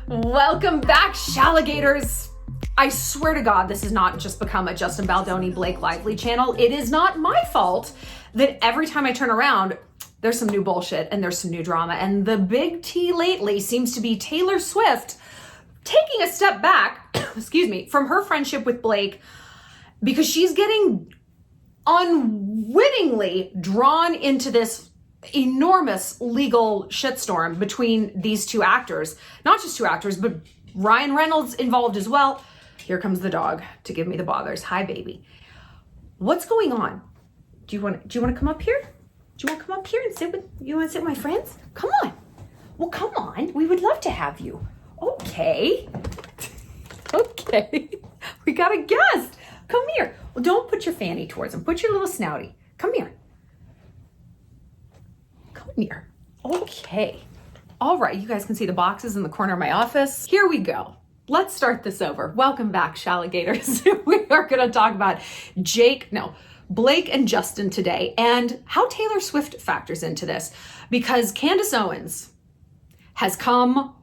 Welcome back, Shalligators. I swear to God, this has not just become a Justin Baldoni, Blake Lively channel. It is not my fault that every time I turn around, there's some new bullshit and there's some new drama. And the big T lately seems to be Taylor Swift taking a step back, excuse me, from her friendship with Blake because she's getting unwittingly drawn into this enormous legal shitstorm between these two actors. Not just two actors, but Ryan Reynolds involved as well. Here comes the dog to give me the bothers. Hi, baby. What's going on? Do you want to come up here? Do you want to come up here and sit with my friends? Come on. Well, come on. We would love to have you. Okay. Okay. We got a guest. Come here. Well, don't put your fanny towards him. Put your little snouty. Come here. Come here. Okay. All right. You guys can see the boxes in the corner of my office. Here we go. Let's start this over. Welcome back, Shalligators. We are going to talk about Blake and Justin today and how Taylor Swift factors into this, because Candace Owens has come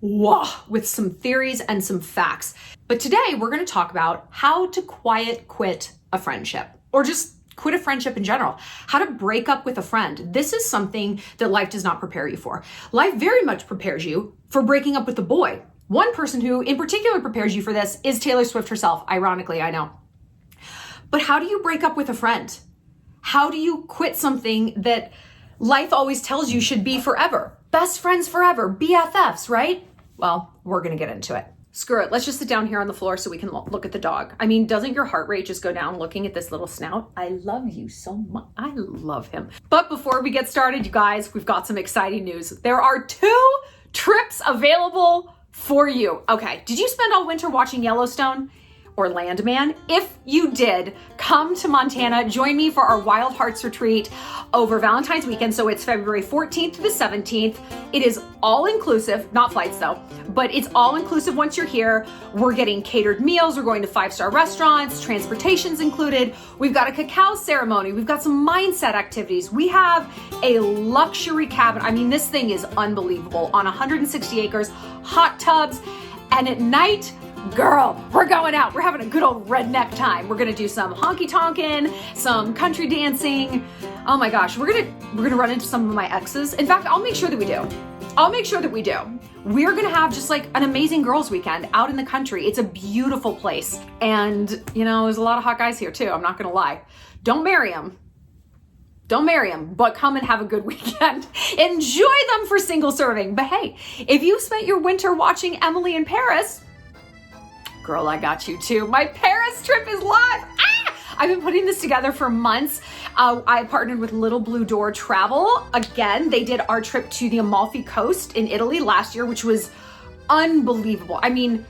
with some theories and some facts. But today we're going to talk about how to quiet quit a friendship, or just quit a friendship in general, how to break up with a friend. This is something that life does not prepare you for. Life very much prepares you for breaking up with a boy. One person who in particular prepares you for this is Taylor Swift herself, ironically, I know. But how do you break up with a friend? How do you quit something that life always tells you should be forever? Best friends forever, BFFs, right? Well, we're gonna get into it. Screw it, let's just sit down here on the floor so we can look at the dog. I mean, doesn't your heart rate just go down looking at this little snout? I love you so much, I love him. But before we get started, you guys, we've got some exciting news. There are 2 trips available for you. Okay, did you spend all winter watching Yellowstone or Landman? If you did, come to Montana, join me for our Wild Hearts retreat over Valentine's weekend. So it's February 14th to the 17th. It is all inclusive, not flights though, but it's all inclusive once you're here. We're getting catered meals. We're going to 5-star restaurants, transportation's included. We've got a cacao ceremony. We've got some mindset activities. We have a luxury cabin. I mean, this thing is unbelievable, on 160 acres, hot tubs, and at night, girl, we're going out. We're having a good old redneck time. We're gonna do some honky tonkin', some country dancing. Oh my gosh, we're gonna run into some of my exes. In fact, I'll make sure that we do. We're gonna have just like an amazing girls' weekend out in the country. It's a beautiful place. And there's a lot of hot guys here too, I'm not gonna lie. Don't marry them, but come and have a good weekend. Enjoy them for single serving. But hey, if you spent your winter watching Emily in Paris, girl, I got you too. My Paris trip is live. I've been putting this together for months. I partnered with Little Blue Door Travel. Again, they did our trip to the Amalfi Coast in Italy last year, which was unbelievable. I mean,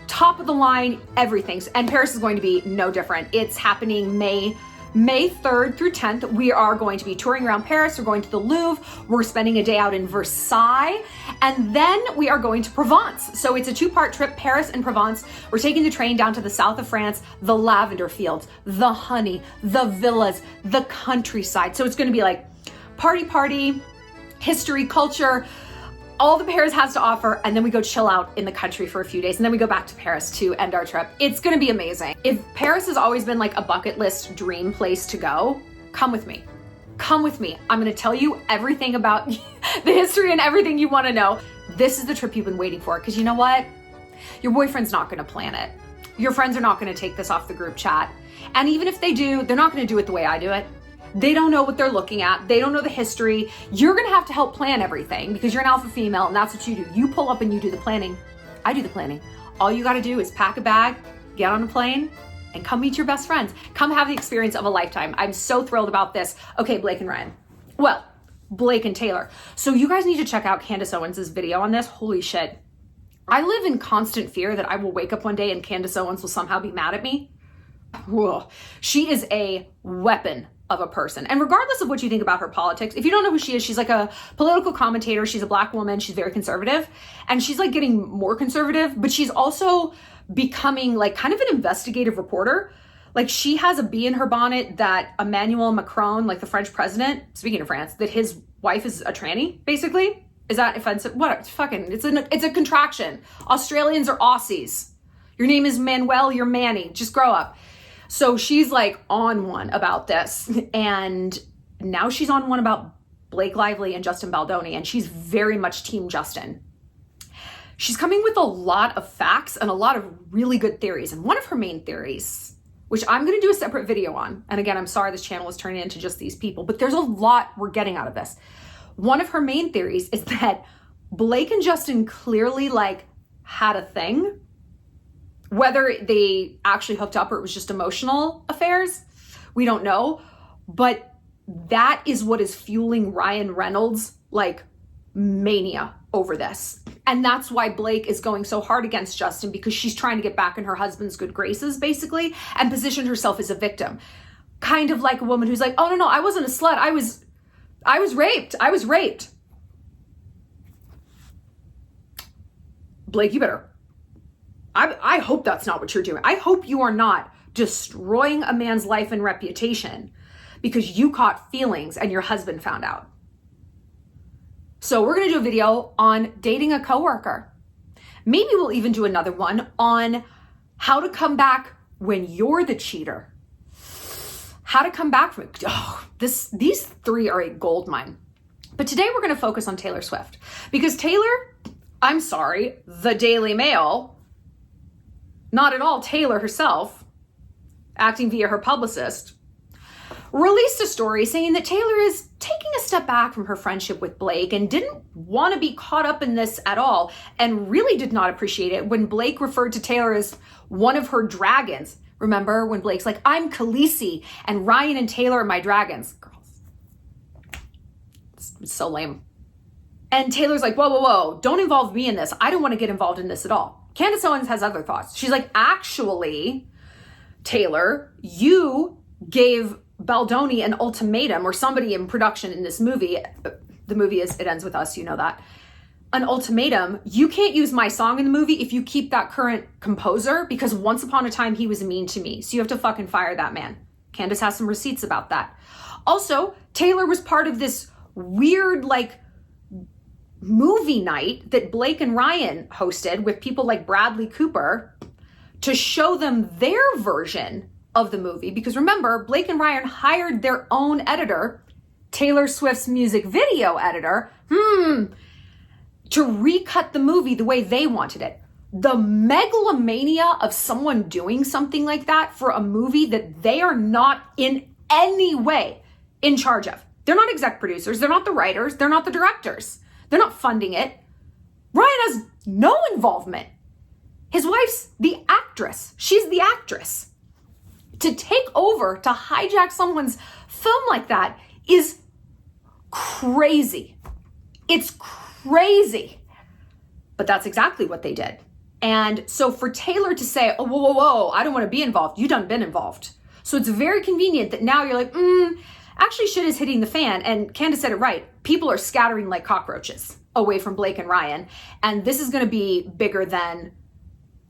top of the line, everything. And Paris is going to be no different. It's happening May 3rd through 10th. We are going to be touring around Paris. We're going to the Louvre. We're spending a day out in Versailles. And then we are going to Provence. So it's a 2-part trip, Paris and Provence. We're taking the train down to the south of France, the lavender fields, the honey, the villas, the countryside. So it's going to be like party, history, culture, all the Paris has to offer, and then we go chill out in the country for a few days, and then we go back to Paris to end our trip. It's gonna be amazing. If Paris has always been like a bucket list dream place to go, come with me. Come with me. I'm gonna tell you everything about the history and everything you wanna know. This is the trip you've been waiting for, because you know what? Your boyfriend's not gonna plan it. Your friends are not gonna take this off the group chat. And even if they do, they're not gonna do it the way I do it. They don't know what they're looking at. They don't know the history. You're gonna have to help plan everything because you're an alpha female and that's what you do. You pull up and you do the planning. I do the planning. All you gotta do is pack a bag, get on a plane, and come meet your best friends. Come have the experience of a lifetime. I'm so thrilled about this. Okay, Blake and Ryan. Well, Blake and Taylor. So you guys need to check out Candace Owens' video on this. Holy shit. I live in constant fear that I will wake up one day and Candace Owens will somehow be mad at me. Whoa. She is a weapon of a person. And regardless of what you think about her politics, if you don't know who she is, she's like a political commentator. She's a Black woman. She's very conservative. And she's like getting more conservative, but she's also becoming like kind of an investigative reporter. Like she has a bee in her bonnet that Emmanuel Macron, like the French president, speaking of France, that his wife is a tranny, basically. Is that offensive? What? Fucking, it's a contraction. Australians are Aussies. Your name is Manuel, you're Manny. Just grow up. So she's like on one about this. And now she's on one about Blake Lively and Justin Baldoni. And she's very much Team Justin. She's coming with a lot of facts and a lot of really good theories. And one of her main theories, which I'm going to do a separate video on. And again, I'm sorry this channel is turning into just these people, but there's a lot we're getting out of this. One of her main theories is that Blake and Justin clearly like had a thing. Whether they actually hooked up or it was just emotional affairs, we don't know. But that is what is fueling Ryan Reynolds' like mania over this. And that's why Blake is going so hard against Justin, because she's trying to get back in her husband's good graces, basically, and position herself as a victim. Kind of like a woman who's like, oh, no, I wasn't a slut. I was raped. I was raped. Blake, you better. I hope that's not what you're doing. I hope you are not destroying a man's life and reputation because you caught feelings and your husband found out. So we're going to do a video on dating a coworker. Maybe we'll even do another one on how to come back when you're the cheater. How to come back from it. Oh, these three are a gold mine. But today we're going to focus on Taylor Swift, because Taylor, I'm sorry, the Daily Mail, not at all Taylor herself, acting via her publicist, released a story saying that Taylor is taking a step back from her friendship with Blake and didn't want to be caught up in this at all, and really did not appreciate it when Blake referred to Taylor as one of her dragons. Remember when Blake's like, I'm Khaleesi and Ryan and Taylor are my dragons. Girls, it's so lame. And Taylor's like, whoa, don't involve me in this. I don't want to get involved in this at all. Candace Owens has other thoughts. She's like, actually, Taylor, you gave Baldoni an ultimatum, or somebody in production in this movie. The movie is It Ends With Us, you know that. An ultimatum. You can't use my song in the movie if you keep that current composer, because once upon a time he was mean to me. So you have to fucking fire that man. Candace has some receipts about that. Also, Taylor was part of this weird, like, movie night that Blake and Ryan hosted with people like Bradley Cooper to show them their version of the movie. Because remember, Blake and Ryan hired their own editor, Taylor Swift's music video editor, to recut the movie the way they wanted it. The megalomania of someone doing something like that for a movie that they are not in any way in charge of. They're not exec producers. They're not the writers. They're not the directors. They're not funding it. Ryan has no involvement. His wife's the actress. She's the actress. To take over, to hijack someone's film like that is crazy. It's crazy. But that's exactly what they did. And so for Taylor to say, oh, whoa, I don't want to be involved. You done been involved. So it's very convenient that now you're like, actually shit is hitting the fan. And Candace said it right. People are scattering like cockroaches away from Blake and Ryan. And this is going to be bigger than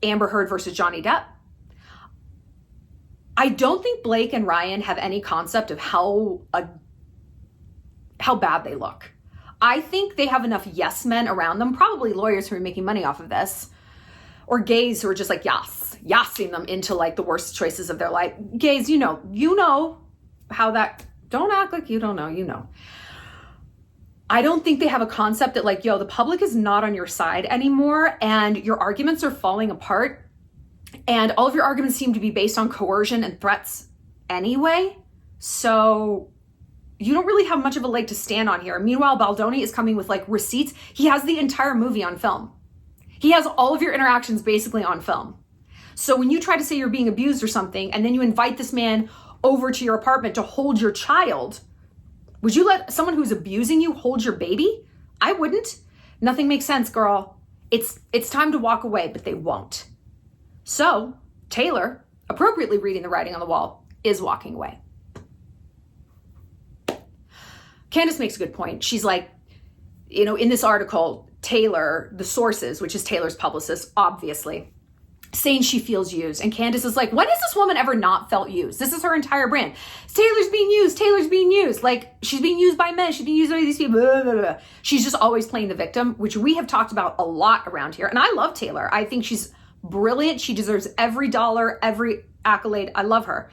Amber Heard versus Johnny Depp. I don't think Blake and Ryan have any concept of how bad they look. I think they have enough yes men around them, probably lawyers who are making money off of this, or gays who are just like yassing them into like the worst choices of their life. Gays, you know how that, don't act like you don't know, you know. I don't think they have a concept that like, yo, the public is not on your side anymore and your arguments are falling apart. And all of your arguments seem to be based on coercion and threats anyway. So you don't really have much of a leg to stand on here. Meanwhile, Baldoni is coming with like receipts. He has the entire movie on film. He has all of your interactions basically on film. So when you try to say you're being abused or something, and then you invite this man over to your apartment to hold your child, would you let someone who's abusing you hold your baby? I wouldn't. Nothing makes sense, girl. It's time to walk away, but they won't. So Taylor, appropriately reading the writing on the wall, is walking away. Candace makes a good point. She's like, in this article, Taylor, the sources, which is Taylor's publicist, obviously, saying she feels used. And Candace is like, when has this woman ever not felt used? This is her entire brand. Taylor's being used. Taylor's being used. Like, she's being used by men. She's being used by these people. Blah, blah, blah. She's just always playing the victim, which we have talked about a lot around here. And I love Taylor. I think she's brilliant. She deserves every dollar, every accolade. I love her.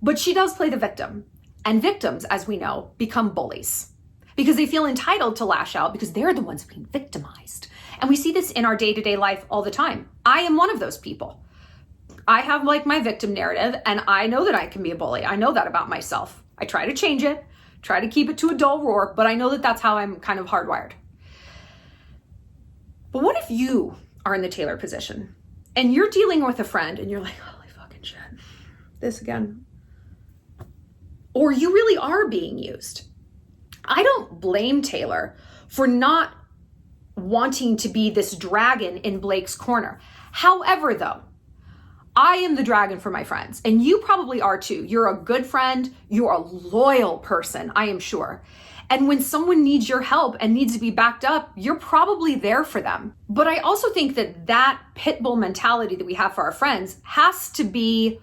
But she does play the victim. And victims, as we know, become bullies because they feel entitled to lash out because they're the ones being victimized. And we see this in our day-to-day life all the time. I am one of those people. I have like my victim narrative, and I know that I can be a bully. I know that about myself. I try to change it, try to keep it to a dull roar, but I know that that's how I'm kind of hardwired. But what if you are in the Taylor position and you're dealing with a friend and you're like, holy fucking shit, this again. Or you really are being used. I don't blame Taylor for not wanting to be this dragon in Blake's corner. However, though, I am the dragon for my friends, and you probably are too. You're a good friend. You're a loyal person, I am sure. And when someone needs your help and needs to be backed up, you're probably there for them. But I also think that that pit bull mentality that we have for our friends has to be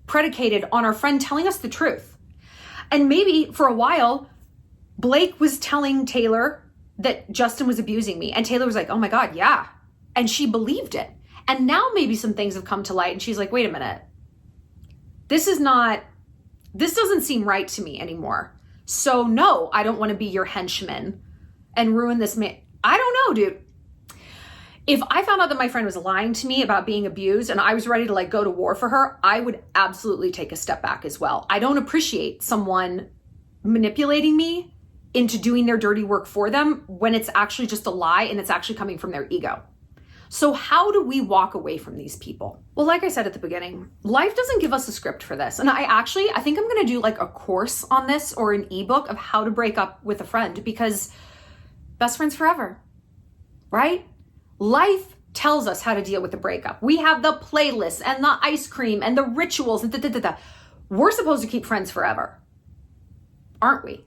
predicated on our friend telling us the truth. And maybe for a while, Blake was telling Taylor that Justin was abusing me. And Taylor was like, oh my God, yeah. And she believed it. And now maybe some things have come to light and she's like, wait a minute. This doesn't seem right to me anymore. So no, I don't want to be your henchman and ruin this man. I don't know, dude. If I found out that my friend was lying to me about being abused and I was ready to like go to war for her, I would absolutely take a step back as well. I don't appreciate someone manipulating me into doing their dirty work for them when it's actually just a lie and it's actually coming from their ego. So how do we walk away from these people? Well, like I said at the beginning, life doesn't give us a script for this. And I think I'm going to do like a course on this or an ebook of how to break up with a friend, because best friends forever, right? Life tells us how to deal with the breakup. We have the playlists and the ice cream and the rituals. We're supposed to keep friends forever, aren't we?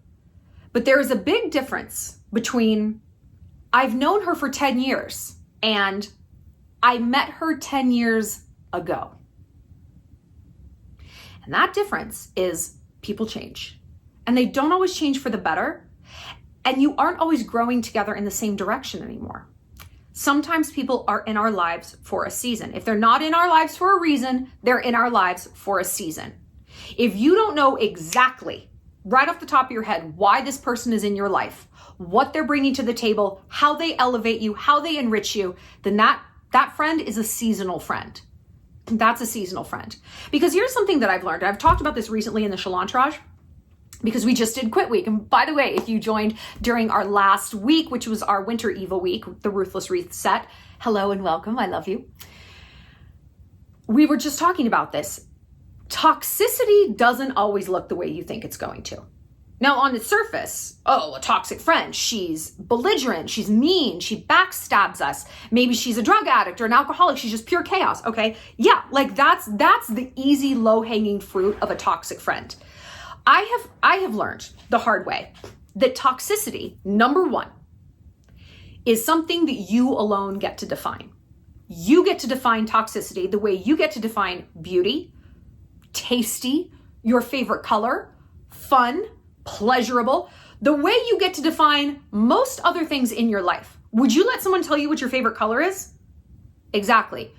But there is a big difference between I've known her for 10 years and I met her 10 years ago. And that difference is people change. And they don't always change for the better. And you aren't always growing together in the same direction anymore. Sometimes people are in our lives for a season. If they're not in our lives for a reason, they're in our lives for a season. If you don't know exactly right off the top of your head why this person is in your life, what they're bringing to the table, how they elevate you, how they enrich you, then that friend is a seasonal friend. That's a seasonal friend. Because here's something that I've learned. I've talked about this recently in the Shallon because we just did Quit Week. And by the way, if you joined during our last week, which was our Winter Evil Week, the Ruthless Reset, hello and welcome. I love you. We were just talking about this. Toxicity doesn't always look the way you think it's going to. Now, on the surface, a toxic friend, she's belligerent, she's mean, she backstabs us. Maybe she's a drug addict or an alcoholic, she's just pure chaos, okay? Yeah, like that's the easy, low-hanging fruit of a toxic friend. I have learned the hard way that toxicity, number one, is something that you alone get to define. You get to define toxicity the way you get to define beauty, tasty, your favorite color, fun, pleasurable, the way you get to define most other things in your life. Would you let someone tell you what your favorite color is? Exactly.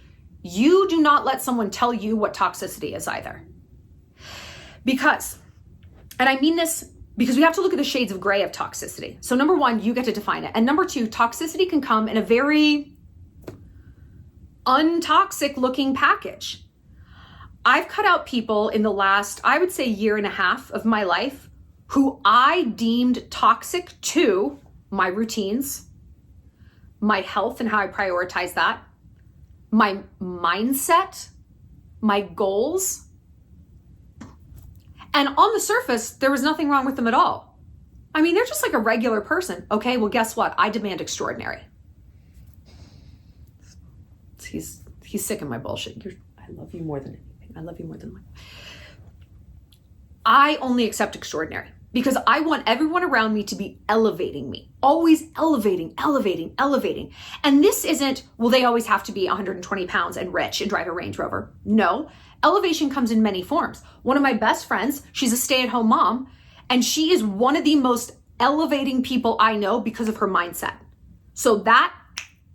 You do not let someone tell you what toxicity is either. Because, and I mean this because we have to look at the shades of gray of toxicity. So number one, you get to define it. And number two, toxicity can come in a very untoxic looking package. I've cut out people in the last, I would say, year and a half of my life who I deemed toxic to my routines, my health and how I prioritize that, my mindset, my goals. And on the surface, there was nothing wrong with them at all. I mean, they're just like a regular person. Okay, well, guess what? I demand extraordinary. He's sick of my bullshit. I love you more than anything. I love you more than life. I only accept extraordinary. because I want everyone around me to be elevating me, always elevating, elevating, elevating. And this isn't, well, they always have to be 120 pounds and rich and drive a Range Rover. No, elevation comes in many forms. One of my best friends, she's a stay-at-home mom, and she is one of the most elevating people I know because of her mindset. So that,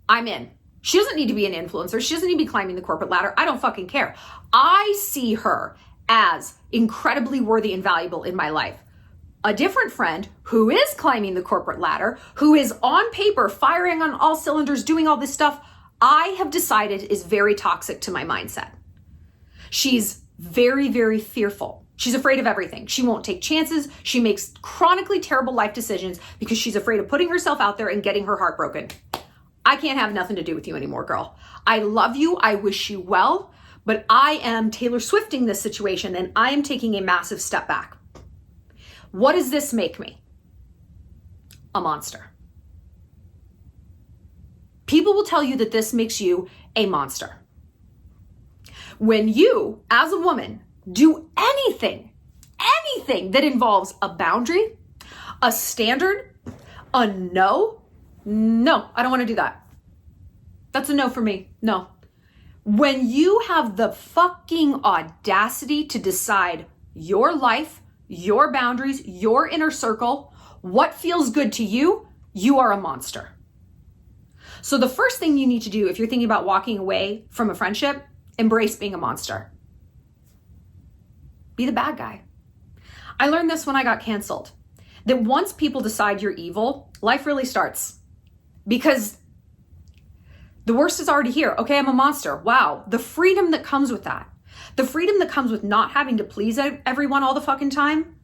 I'm in. She doesn't need to be an influencer. She doesn't need to be climbing the corporate ladder. I don't fucking care. I see her as incredibly worthy and valuable in my life. A different friend who is climbing the corporate ladder, who is on paper firing on all cylinders, doing all this stuff, I have decided is very toxic to my mindset. She's very, very fearful. She's afraid of everything. She won't take chances. She makes chronically terrible life decisions because she's afraid of putting herself out there and getting her heart broken. I can't have nothing to do with you anymore, girl. I love you. I wish you well, but I am Taylor Swifting this situation and I am taking a massive step back. What does this make me? A monster. People will tell you that this makes you a monster. When you, as a woman, do anything that involves a boundary, a standard, a no, I don't want to do that. That's a no for me. No. When you have the fucking audacity to decide your life, your boundaries, your inner circle, what feels good to you, you are a monster. So the first thing you need to do if you're thinking about walking away from a friendship, embrace being a monster. Be the bad guy. I learned this when I got canceled, that once people decide you're evil, life really starts. Because the worst is already here. Okay, I'm a monster. Wow. The freedom that comes with that. The freedom that comes with not having to please everyone all the fucking time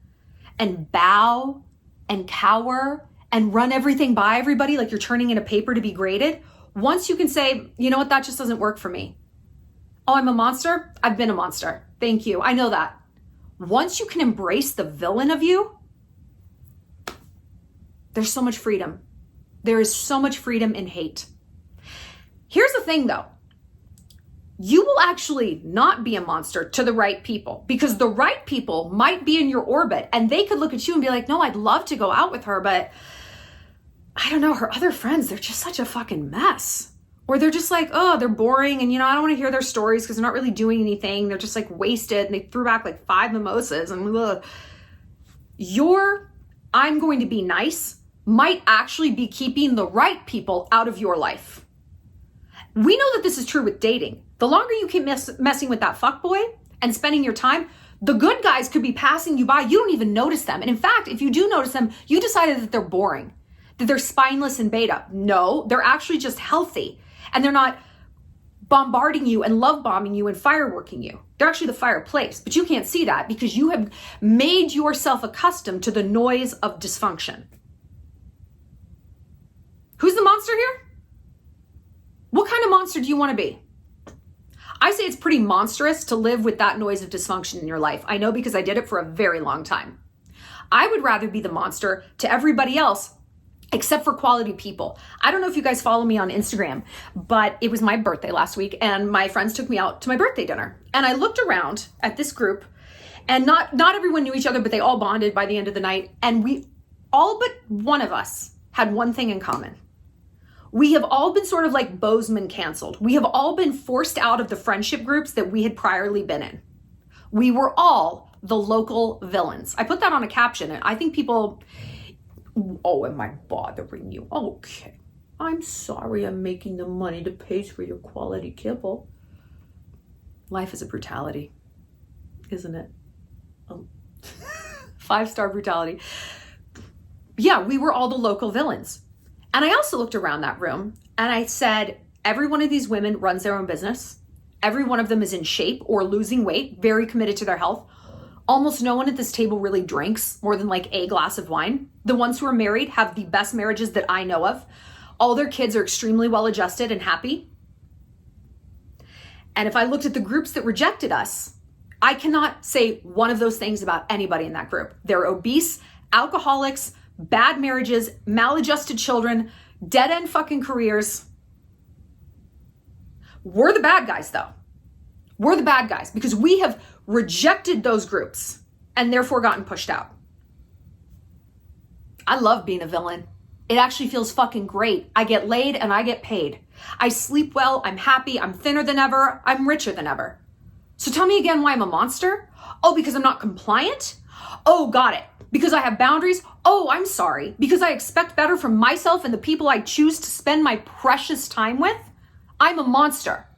and bow and cower and run everything by everybody like you're turning in a paper to be graded. Once you can say, you know what, that just doesn't work for me. Oh, I'm a monster? I've been a monster. Thank you. I know that. Once you can embrace the villain of you, there's so much freedom. There is so much freedom in hate. Here's the thing though. You will actually not be a monster to the right people because the right people might be in your orbit and they could look at you and be like, no, I'd love to go out with her, but I don't know, her other friends, they're just such a fucking mess. Or they're just like, oh, they're boring. And, I don't want to hear their stories because they're not really doing anything. They're just like wasted and they threw back like 5 mimosas and ugh. Your I'm going to be nice might actually be keeping the right people out of your life. We know that this is true with dating. The longer you keep messing with that fuckboy and spending your time, the good guys could be passing you by. You don't even notice them. And in fact, if you do notice them, you decided that they're boring, that they're spineless and beta. No, they're actually just healthy. And they're not bombarding you and love bombing you and fireworking you. They're actually the fireplace, but you can't see that because you have made yourself accustomed to the noise of dysfunction. Who's the monster here? What kind of monster do you want to be? I say it's pretty monstrous to live with that noise of dysfunction in your life. I know because I did it for a very long time. I would rather be the monster to everybody else except for quality people. I don't know if you guys follow me on Instagram, but it was my birthday last week and my friends took me out to my birthday dinner. And I looked around at this group and not everyone knew each other, but they all bonded by the end of the night. And we all but one of us had one thing in common. We have all been sort of like Bozeman canceled. We have all been forced out of the friendship groups that we had priorly been in. We were all the local villains. I put that on a caption and I think people, oh, am I bothering you? Okay, I'm sorry I'm making the money to pay for your quality kibble. Life is a brutality, isn't it? 5-star brutality. Yeah, we were all the local villains. And I also looked around that room and I said, every one of these women runs their own business. Every one of them is in shape or losing weight, very committed to their health. Almost no one at this table really drinks more than like a glass of wine. The ones who are married have the best marriages that I know of. All their kids are extremely well adjusted and happy. And if I looked at the groups that rejected us, I cannot say one of those things about anybody in that group. They're obese, alcoholics, bad marriages, maladjusted children, dead-end fucking careers. We're the bad guys though. We're the bad guys because we have rejected those groups and therefore gotten pushed out. I love being a villain. It actually feels fucking great. I get laid and I get paid. I sleep well, I'm happy, I'm thinner than ever, I'm richer than ever. So tell me again why I'm a monster? Oh, because I'm not compliant? Oh, got it. Because I have boundaries? Oh, I'm sorry. Because I expect better from myself and the people I choose to spend my precious time with? I'm a monster.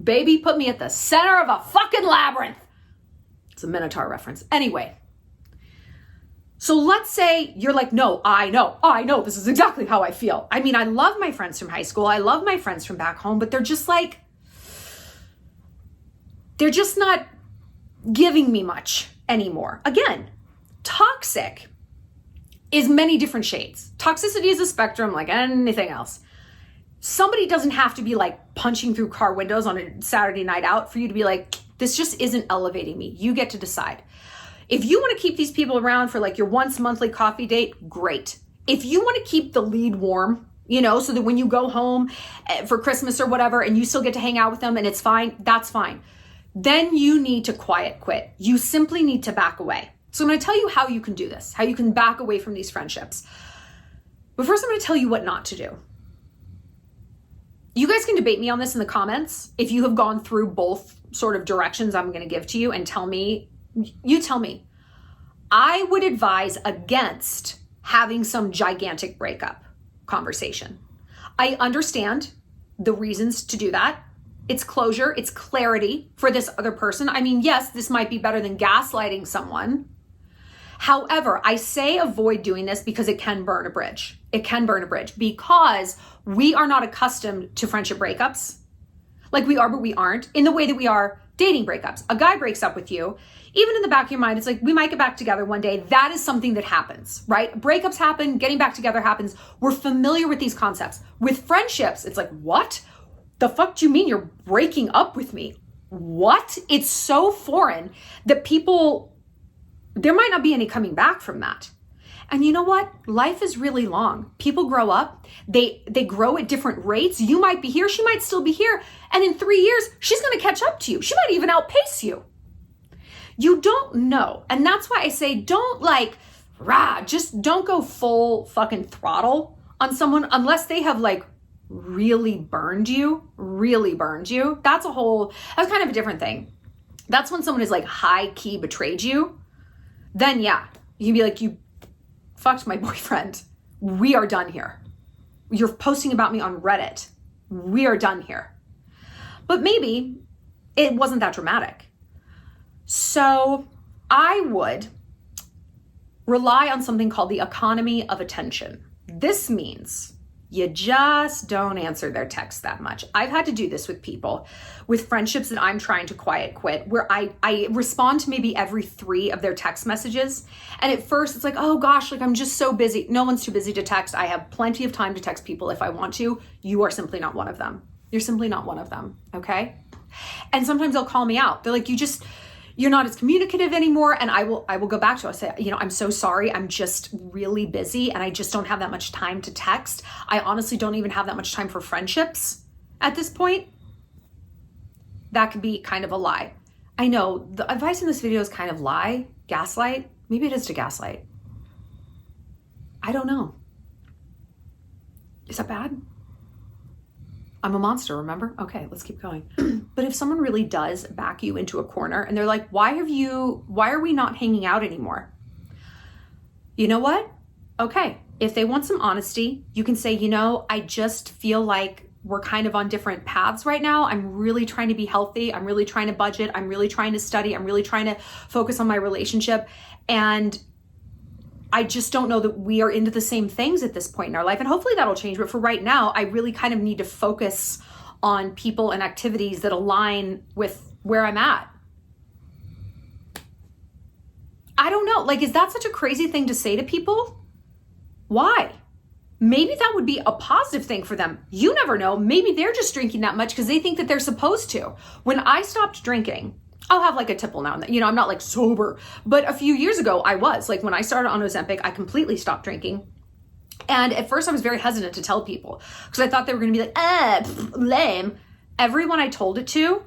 Baby, put me at the center of a fucking labyrinth. It's a Minotaur reference. Anyway. So let's say you're like, no, I know, this is exactly how I feel. I mean, I love my friends from high school. I love my friends from back home, but they're just not giving me much anymore. Again, toxic is many different shades. Toxicity is a spectrum like anything else. Somebody doesn't have to be like punching through car windows on a Saturday night out for you to be like, this just isn't elevating me. You get to decide. If you want to keep these people around for like your once monthly coffee date, great. If you want to keep the lead warm, so that when you go home for Christmas or whatever, and you still get to hang out with them and it's fine, that's fine. Then you need to quiet quit. You simply need to back away. So I'm going to tell you how you can do this, how you can back away from these friendships. But first I'm going to tell you what not to do. You guys can debate me on this in the comments if you have gone through both sort of directions I'm going to give to you, and tell me. I would advise against having some gigantic breakup conversation. I understand the reasons to do that. It's closure, it's clarity for this other person. I mean, yes, this might be better than gaslighting someone. However, I say avoid doing this because it can burn a bridge. It can burn a bridge because we are not accustomed to friendship breakups. Like we are, but we aren't, in the way that we are dating breakups. A guy breaks up with you, even in the back of your mind, it's like, we might get back together one day. That is something that happens, right? Breakups happen, getting back together happens. We're familiar with these concepts. With friendships, it's like, what? The fuck do you mean you're breaking up with me? What? It's so foreign that there might not be any coming back from that. And you know what? Life is really long. People grow up. They grow at different rates. You might be here. She might still be here. And in 3 years, she's going to catch up to you. She might even outpace you. You don't know. And that's why I say don't just don't go full fucking throttle on someone unless they have really burned you. That's kind of a different thing. That's when someone is high key betrayed you. Then yeah, you can be like, you fucked my boyfriend. We are done here. You're posting about me on Reddit. We are done here. But maybe it wasn't that dramatic. So I would rely on something called the economy of attention. This means you just don't answer their texts that much. I've had to do this with people, with friendships that I'm trying to quiet quit, where I respond to maybe every 3 of their text messages. And at first it's like, oh gosh, I'm just so busy. No one's too busy to text. I have plenty of time to text people if I want to. You are simply not one of them. You're simply not one of them, okay? And sometimes they'll call me out. They're like, you're not as communicative anymore. And I will go back to it. I'll say, I'm so sorry. I'm just really busy and I just don't have that much time to text. I honestly don't even have that much time for friendships at this point. That could be kind of a lie. I know the advice in this video is kind of lie, gaslight. Maybe it is to gaslight. I don't know. Is that bad? I'm a monster, remember? Okay, let's keep going. But if someone really does back you into a corner and they're like, why are we not hanging out anymore? You know what? Okay, if they want some honesty, you can say, I just feel like we're kind of on different paths right now. I'm really trying to be healthy. I'm really trying to budget. I'm really trying to study. I'm really trying to focus on my relationship. And I just don't know that we are into the same things at this point in our life. And hopefully that'll change. But for right now, I really kind of need to focus on people and activities that align with where I'm at. I don't know. Is that such a crazy thing to say to people? Why? Maybe that would be a positive thing for them. You never know. Maybe they're just drinking that much because they think that they're supposed to. When I stopped drinking, I'll have a tipple now and then. I'm not sober, but a few years ago I was. When I started on Ozempic, I completely stopped drinking. And at first I was very hesitant to tell people because I thought they were going to be lame. Everyone I told it to,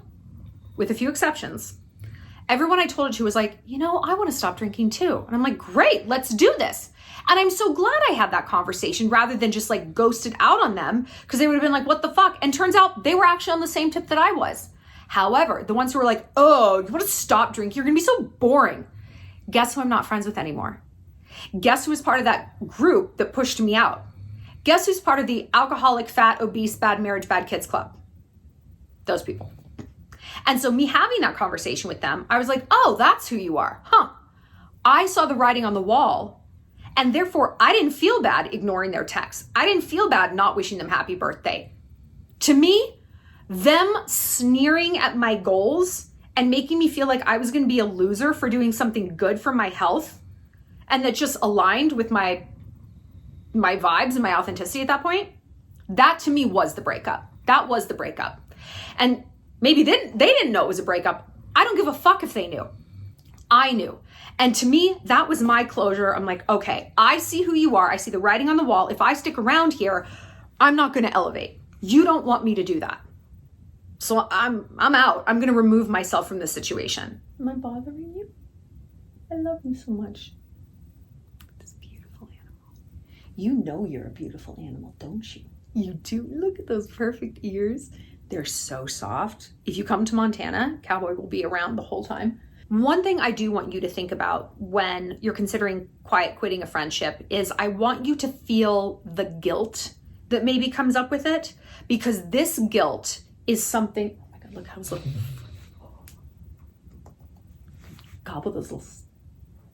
with a few exceptions, everyone I told it to was like, I want to stop drinking too. And I'm like, great, let's do this. And I'm so glad I had that conversation rather than just like ghosted out on them, because they would have been like, what the fuck? And turns out they were actually on the same tip that I was. However, the ones who were like, oh, you want to stop drinking? You're going to be so boring. Guess who I'm not friends with anymore? Guess who was part of that group that pushed me out? Guess who's part of the alcoholic, fat, obese, bad marriage, bad kids club? Those people. And so me having that conversation with them, I was like, oh, that's who you are. Huh. I saw the writing on the wall. And therefore, I didn't feel bad ignoring their texts. I didn't feel bad not wishing them happy birthday. To me, them sneering at my goals and making me feel like I was going to be a loser for doing something good for my health, and that just aligned with my vibes and my authenticity at that point, that to me was the breakup. That was the breakup. And maybe they didn't know it was a breakup. I don't give a fuck if they knew. I knew. And to me, that was my closure. I'm like, okay, I see who you are. I see the writing on the wall. If I stick around here, I'm not going to elevate. You don't want me to do that. So I'm out. I'm going to remove myself from this situation. Am I bothering you? I love you so much. This beautiful animal. You know you're a beautiful animal, don't you? You do. Look at those perfect ears. They're so soft. If you come to Montana, Cowboy will be around the whole time. One thing I do want you to think about when you're considering quiet quitting a friendship is I want you to feel the guilt that maybe comes up with it, because this guilt is something, oh my God, look how it's looking. Gobble those little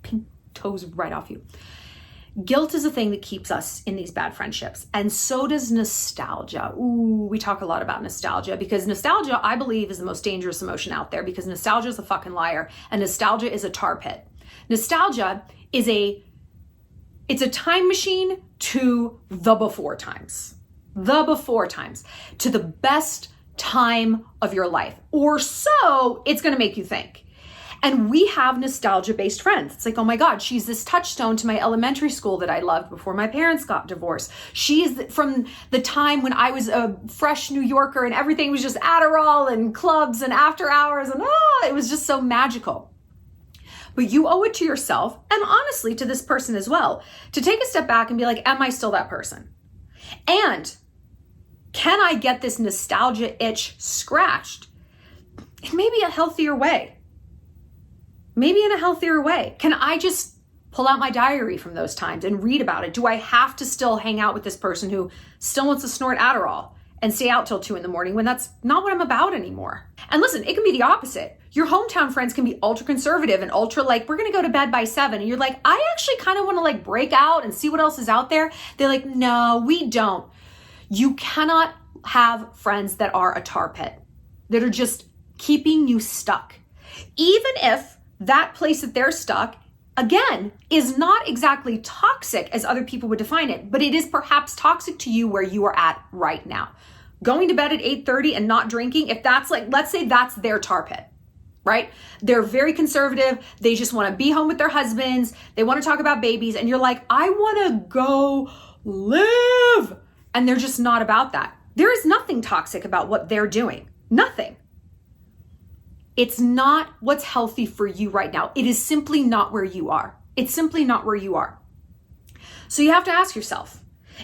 pink toes right off you. Guilt is a thing that keeps us in these bad friendships. And so does nostalgia. Ooh, we talk a lot about nostalgia, because nostalgia, I believe, is the most dangerous emotion out there, because nostalgia is a fucking liar, and nostalgia is a tar pit. Nostalgia is it's a time machine to the before times. The before times. To the best time of your life. Or so it's going to make you think. And we have nostalgia-based friends. It's like, oh my God, she's this touchstone to my elementary school that I loved before my parents got divorced. She's from the time when I was a fresh New Yorker and everything was just Adderall and clubs and after hours, and it was just so magical. But you owe it to yourself, and honestly to this person as well, to take a step back and be like, am I still that person? And can I get this nostalgia itch scratched in maybe a healthier way? Maybe in a healthier way. Can I just pull out my diary from those times and read about it? Do I have to still hang out with this person who still wants to snort Adderall and stay out till 2 a.m. when that's not what I'm about anymore? And listen, it can be the opposite. Your hometown friends can be ultra conservative and ultra like, we're gonna go to bed by 7. And you're like, I actually kind of wanna like break out and see what else is out there. They're like, no, we don't. You cannot have friends that are a tar pit, that are just keeping you stuck. Even if that place that they're stuck, again, is not exactly toxic as other people would define it, but it is perhaps toxic to you where you are at right now. Going to bed at 8:30 and not drinking, if that's like, let's say that's their tar pit, right? They're very conservative. They just want to be home with their husbands. They want to talk about babies. And you're like, I want to go live. And they're just not about that. There is nothing toxic about what they're doing. Nothing. It's not what's healthy for you right now. It is simply not where you are. It's simply not where you are. So you have to ask yourself,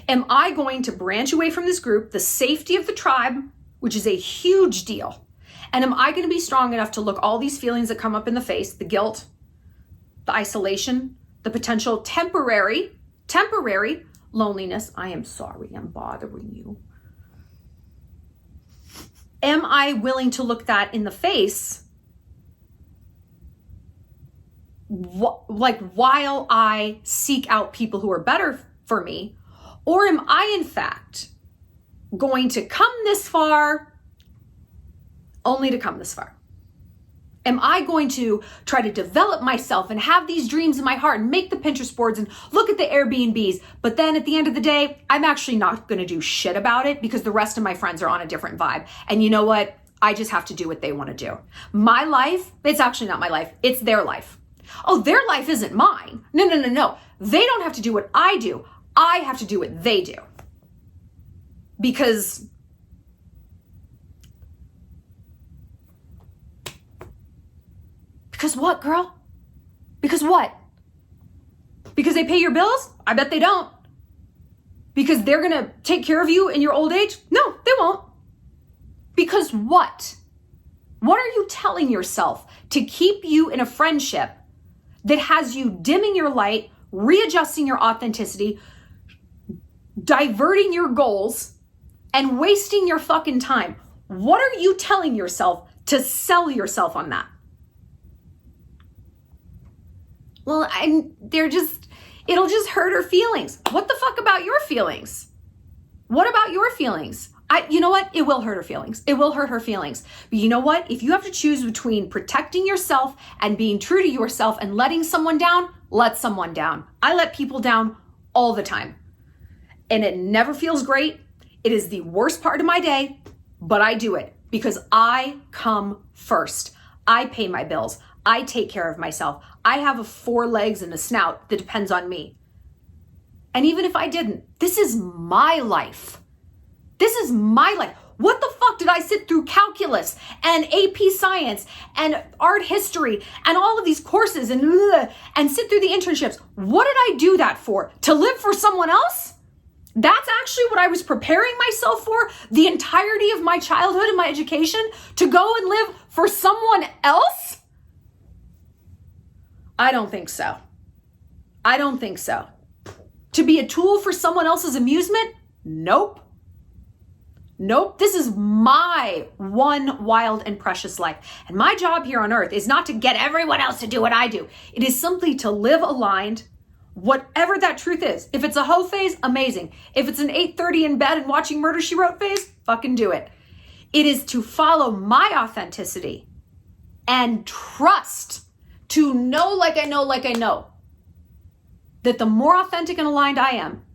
am I going to branch away from this group, the safety of the tribe, which is a huge deal? And am I going to be strong enough to look all these feelings that come up in the face, the guilt, the isolation, the potential temporary loneliness? I am sorry, I'm bothering you. Am I willing to look that in the face, like while I seek out people who are better for me? Or am I in fact going to come this far only to come this far? Am I going to try to develop myself and have these dreams in my heart and make the Pinterest boards and look at the Airbnbs, but then at the end of the day, I'm actually not going to do shit about it because the rest of my friends are on a different vibe. And you know what? I just have to do what they want to do. My life, it's actually not my life. It's their life. Oh, their life isn't mine. No. They don't have to do what I do. I have to do what they do. Because Because what, girl? Because what? Because they pay your bills? I bet they don't. Because they're going to take care of you in your old age? No, they won't. Because what? What are you telling yourself to keep you in a friendship that has you dimming your light, readjusting your authenticity, diverting your goals, and wasting your fucking time? What are you telling yourself to sell yourself on that? Well, it'll just hurt her feelings. What the fuck about your feelings? What about your feelings? You know what? It will hurt her feelings. It will hurt her feelings. But you know what? If you have to choose between protecting yourself and being true to yourself and letting someone down, let someone down. I let people down all the time. And it never feels great. It is the worst part of my day, but I do it because I come first. I pay my bills. I take care of myself. I have 4 legs and a snout that depends on me. And even if I didn't, this is my life. This is my life. What the fuck did I sit through calculus and AP science and art history and all of these courses and sit through the internships? What did I do that for? To live for someone else? That's actually what I was preparing myself for the entirety of my childhood and my education, to go and live for someone else? I don't think so. I don't think so. To be a tool for someone else's amusement? Nope. Nope. This is my one wild and precious life. And my job here on earth is not to get everyone else to do what I do. It is simply to live aligned, whatever that truth is. If it's a hoe phase, amazing. If it's an 8:30 in bed and watching Murder, She Wrote phase, fucking do it. It is to follow my authenticity and trust, to know like I know, that the more authentic and aligned I am,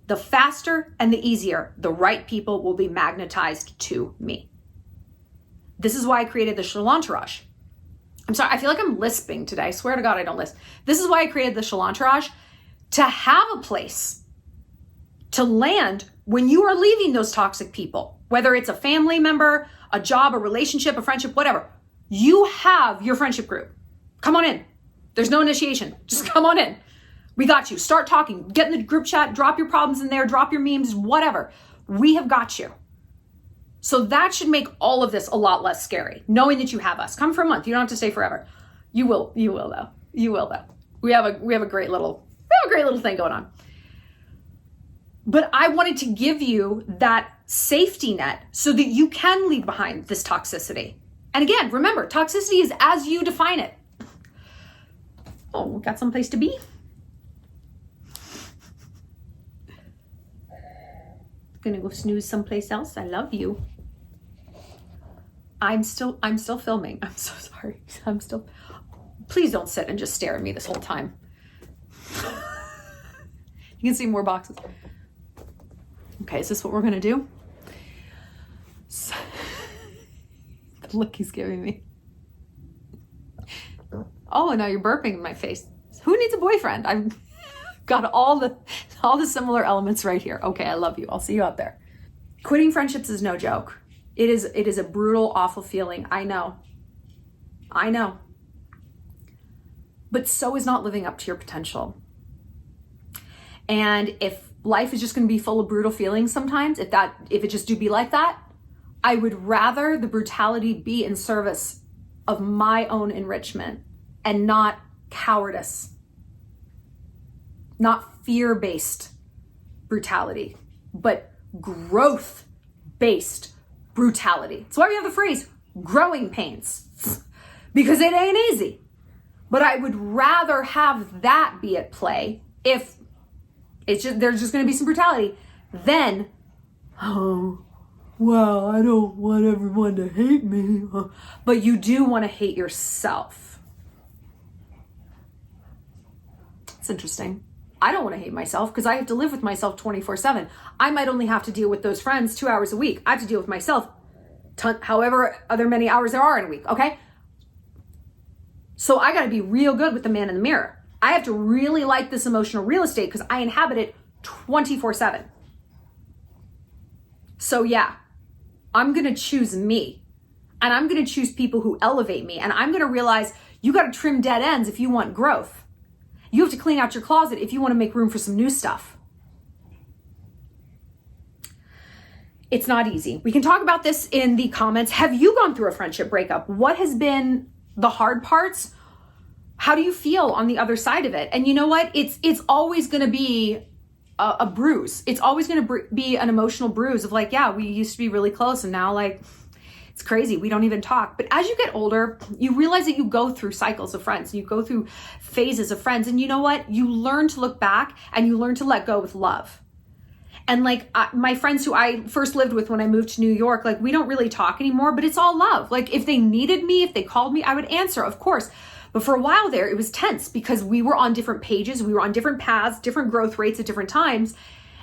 the faster and the easier the right people will be magnetized to me. This is why I created the Shallontourage. I'm sorry, I feel like I'm lisping today. I swear to God, I don't lisp. This is why I created the Shallontourage, to have a place to land when you are leaving those toxic people, whether it's a family member, a job, a relationship, a friendship, whatever. You have your friendship group. Come on in. There's no initiation. Just come on in. We got you. Start talking. Get in the group chat. Drop your problems in there. Drop your memes, whatever. We have got you. So that should make all of this a lot less scary, knowing that you have us. Come for a month. You don't have to stay forever. You will though. You will though. We have a great little thing going on. But I wanted to give you that safety net so that you can leave behind this toxicity. And again, remember, toxicity is as you define it. Oh, we got someplace to be. Gonna go snooze someplace else. I love you. I'm still filming. I'm so sorry. Please don't sit and just stare at me this whole time. You can see more boxes. Okay, is this what we're gonna do? So, the look he's giving me. Oh, and now you're burping in my face. Who needs a boyfriend? I've got all the similar elements right here. Okay, I love you. I'll see you out there. Quitting friendships is no joke. It is a brutal, awful feeling. I know. But so is not living up to your potential. And if life is just going to be full of brutal feelings sometimes, if it just do be like that, I would rather the brutality be in service of my own enrichment and not cowardice, not fear-based brutality, but growth-based brutality. That's why we have the phrase growing pains, because it ain't easy. But I would rather have that be at play if there's just going to be some brutality than, oh, well, I don't want everyone to hate me. But you do want to hate yourself. It's interesting. I don't want to hate myself because I have to live with myself 24/7. I might only have to deal with those friends 2 hours a week. I have to deal with myself however other many hours there are in a week, okay? So I got to be real good with the man in the mirror. I have to really like this emotional real estate because I inhabit it 24/7. So yeah, I'm going to choose me. And I'm going to choose people who elevate me. And I'm going to realize you got to trim dead ends if you want growth. You have to clean out your closet if you want to make room for some new stuff. It's not easy. We can talk about this in the comments. Have you gone through a friendship breakup? What has been the hard parts? How do you feel on the other side of it? And you know what? It's always going to be a bruise. It's always going to be an emotional bruise of like, yeah, we used to be really close and now like, it's crazy. We don't even talk. But as you get older, you realize that you go through cycles of friends. You go through phases of friends. And you know what? You learn to look back and you learn to let go with love. And like my friends who I first lived with when I moved to New York, like we don't really talk anymore, but it's all love. Like if they needed me, if they called me, I would answer, of course. But for a while there, it was tense because we were on different pages. We were on different paths, different growth rates at different times.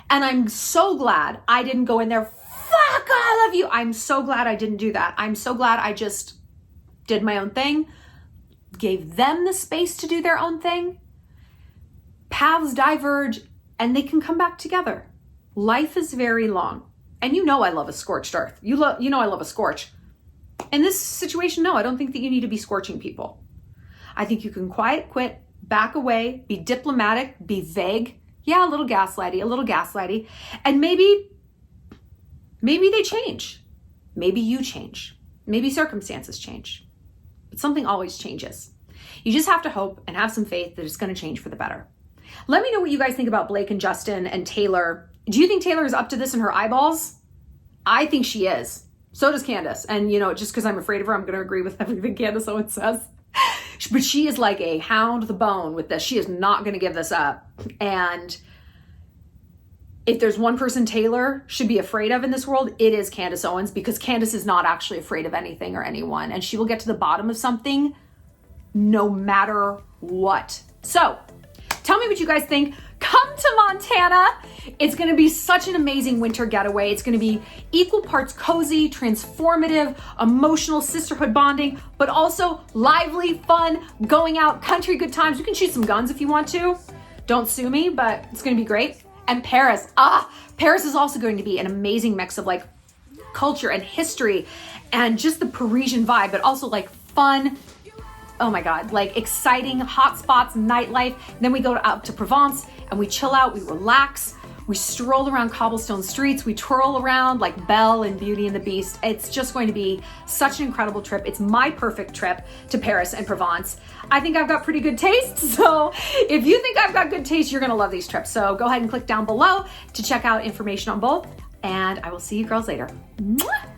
And I'm so glad I didn't go in there, fuck all of you. I'm so glad I didn't do that. I'm so glad I just did my own thing, gave them the space to do their own thing. Paths diverge and they can come back together. Life is very long. And you know I love a scorched earth. You know I love a scorch. In this situation, no, I don't think that you need to be scorching people. I think you can quit, back away, be diplomatic, be vague. Yeah, a little gaslighty. And maybe they change. Maybe you change. Maybe circumstances change. But something always changes. You just have to hope and have some faith that it's going to change for the better. Let me know what you guys think about Blake and Justin and Taylor. Do you think Taylor is up to this in her eyeballs? I think she is. So does Candace. And you know, just because I'm afraid of her, I'm going to agree with everything Candace Owens says. But she is like a hound to the bone with this. She is not going to give this up. And if there's one person Taylor should be afraid of in this world, it is Candace Owens, because Candace is not actually afraid of anything or anyone. And she will get to the bottom of something no matter what. So tell me what you guys think. Come to Montana. It's going to be such an amazing winter getaway. It's going to be equal parts cozy, transformative, emotional sisterhood bonding, but also lively, fun, going out, country good times. You can shoot some guns if you want to. Don't sue me, but it's going to be great. And Paris. Paris is also going to be an amazing mix of like culture and history and just the Parisian vibe, but also like fun. Oh my God, like exciting hot spots, nightlife. Then we go up to Provence and we chill out, we relax, we stroll around cobblestone streets, we twirl around like Belle in Beauty and the Beast. It's just going to be such an incredible trip. It's my perfect trip to Paris and Provence. I think I've got pretty good taste. So if you think I've got good taste, you're gonna love these trips. So go ahead and click down below to check out information on both. And I will see you girls later. Mwah!